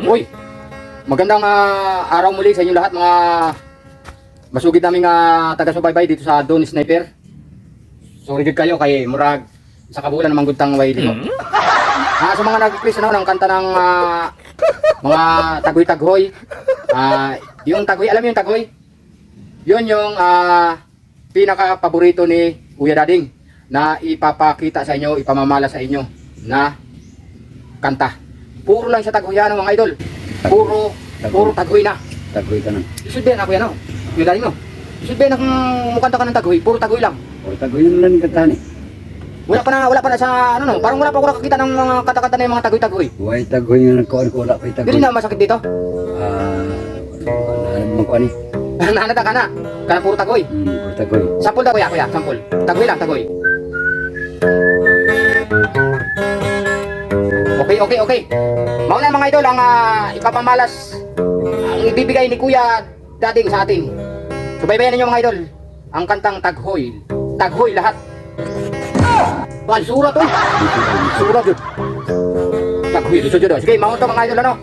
Uy, magandang araw muli sa inyo lahat mga masugid naming taga-subaybay dito sa Don Sniper. Sorry gud kayo kay murag sa kabulan namang gudtang way dito. Sa mga nag-request ng kanta ng mga tagoy-tagoy. Yung tagoy, alam mo yung tagoy? Yun yung pinaka-paborito ni Kuya Dading na ipapakita sa inyo, ipamamala sa inyo na kanta. Puro lang sa tagoy yan mga idol. Puro tagoy na. Tagoy ka na. Isudbe na kuya no. Kuya Dading no. Isudbe na kung mukanta ka ng tagoy, puro tagoy lang. Puro tagoy na lang yung kantahan eh. Wala pa na sa ano no, parang wala pa ako nakakita ng mga kata-kata na yung mga tagoy-tagoy. Huwag tagoy yung nagkuhan ko, wala pa yung tagoy. Hindi na masakit dito. Ano naman ko ani? Nanata ka na. Kana puro tagoy. Puro tagoy. Sampol tagoy kuya, sampol. Tagoy lang, tagoy. Okay. Mauna mga idol ang ipapamalas ang ibibigay ni Kuya Dading sa atin. Subaybayan ninyo mga idol ang kantang Taghoy. Taghoy lahat. Surat to. Surat yun. Taghoy, lisod yun. Sige, mauna to mga idol ano.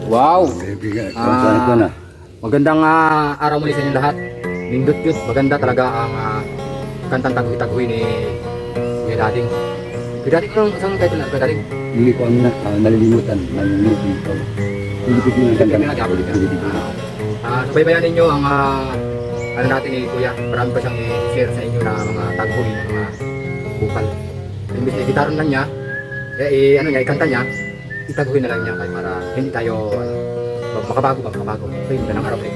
Wow! Ko na. Magandang araw muli sa inyo lahat. Nindot yun. Maganda talaga ang kantang Taghoy-Taghoy ni Kuya Dading. Kuya Dading, anong isang title na Kuya Dading? Hindi ko ang nalilimutan. Nalilimutan ko. Hindi ko yung kanta na. Subaybayan ninyo ang ano natin ni Kuya. Marami pa siyang i-share sa inyo na mga taghoy, na mga bukal. Imbis na gitaran lang niya, ikanta niya, itaghoy na lang niya para hindi tayo makabago. Okay, magandang araw ulit.